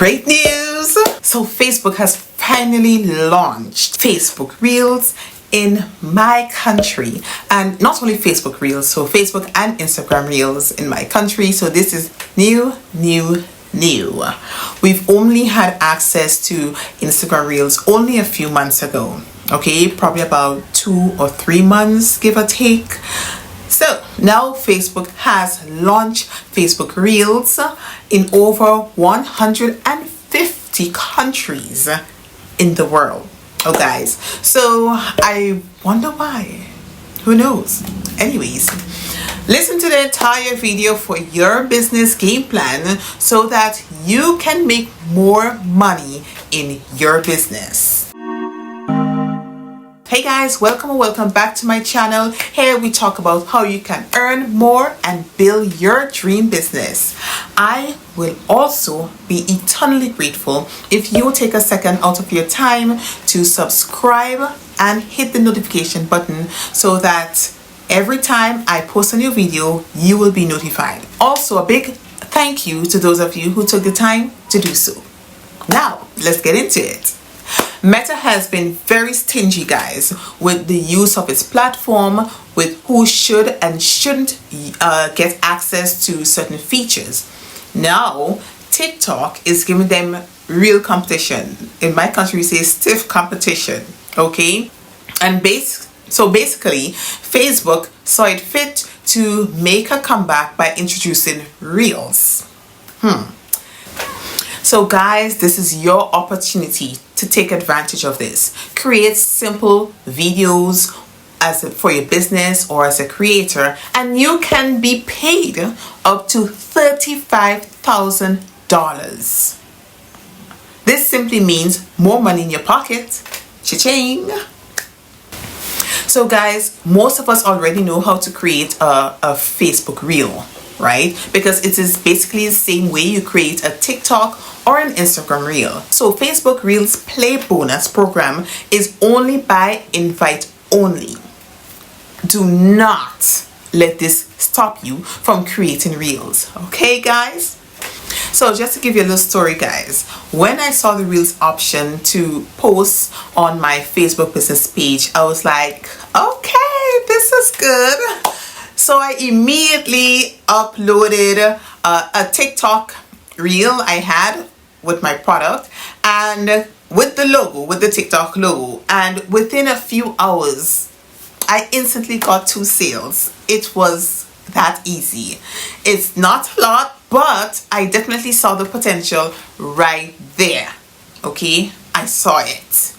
Great news! So Facebook has finally launched Facebook Reels in my country, and not only Facebook Reels, so Facebook and Instagram Reels in my country. So this is new. We've only had access to Instagram Reels only a few months ago, okay, probably about 2 or 3 months, give or take. So now Facebook has launched Facebook Reels in over 150 countries in the world. Oh guys, so I wonder why. Who knows? Anyways, listen to the entire video for your business game plan so that you can make more money in your business. Hey guys, welcome and welcome back to my channel. Here we talk about how you can earn more and build your dream business. I will also be eternally grateful if you take a second out of your time to subscribe and hit the notification button so that every time I post a new video, you will be notified. Also, a big thank you to those of you who took the time to do so. Now, let's get into it. Meta has been very stingy, guys, with the use of its platform, with who should and shouldn't get access to certain features. Now, TikTok is giving them real competition. In my country, we say stiff competition, okay? And so basically, Facebook saw it fit to make a comeback by introducing Reels. So guys, this is your opportunity to take advantage of this. Create simple videos for your business or as a creator, and you can be paid up to $35,000. This simply means more money in your pocket. Cha-ching! So guys, most of us already know how to create a Facebook Reel, right? Because it is basically the same way you create a TikTok or an Instagram Reel. So Facebook Reels Play Bonus program is only by invite only. Do not let this stop you from creating Reels, okay guys? So just to give you a little story, guys, when I saw the Reels option to post on my Facebook business page, I was like, okay, this is good. So I immediately uploaded a TikTok Reel I had with my product and with the logo, with the TikTok logo, and within a few hours I instantly got 2 sales. It was that easy. It's not a lot, but I definitely saw the potential right there. Okay, I saw it.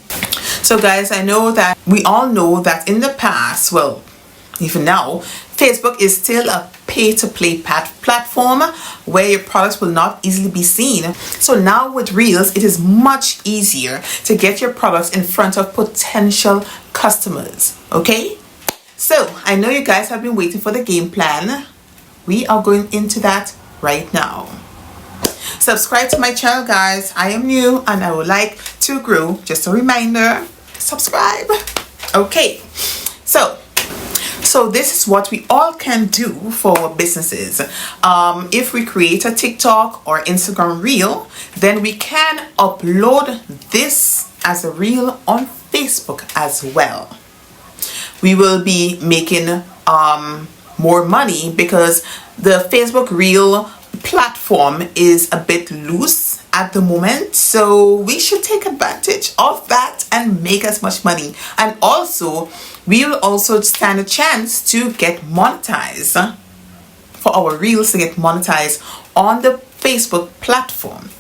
So guys, I know that we all know that in the past, well, even now, Facebook is still a pay-to-play platform where your products will not easily be seen. So now with Reels, it is much easier to get your products in front of potential customers. Okay? So I know you guys have been waiting for the game plan. We are going into that right now. Subscribe to my channel, guys. I am new and I would like to grow. Just a reminder, subscribe. Okay, so this is what we all can do for our businesses. If we create a TikTok or Instagram Reel, then we can upload this as a reel on Facebook as well. We will be making more money because the Facebook Reel platform is a bit loose at the moment, so we should take advantage of that and make as much money. And also we will also stand a chance to get monetized, for our reels to get monetized on the Facebook platform.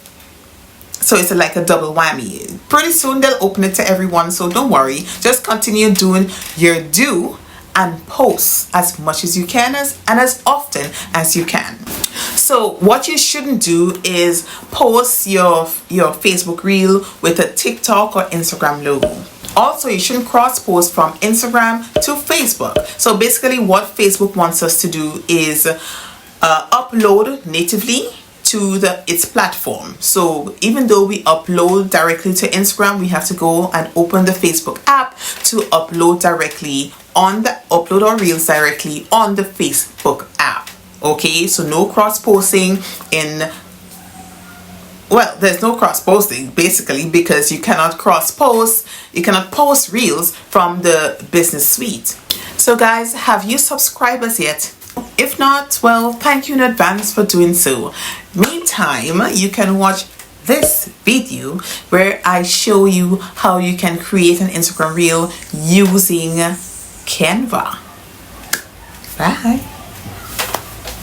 So it's like a double whammy. Pretty soon they'll open it to everyone, so don't worry, just continue doing your due and post as much as you can and as often as you can. So what you shouldn't do is post your Facebook Reel with a TikTok or Instagram logo. Also, you shouldn't cross post from Instagram to Facebook. So basically what Facebook wants us to do is upload natively to its platform. So even though we upload directly to Instagram, we have to go and open the Facebook app to upload our reels directly on the Facebook app. Okay, so no cross posting in well, there's no cross posting basically, because you cannot cross post, you cannot post reels from the business suite. So guys, have you subscribed us yet? If not, well, thank you in advance for doing so. Meantime, you can watch this video where I show you how you can create an Instagram reel using Canva. Bye.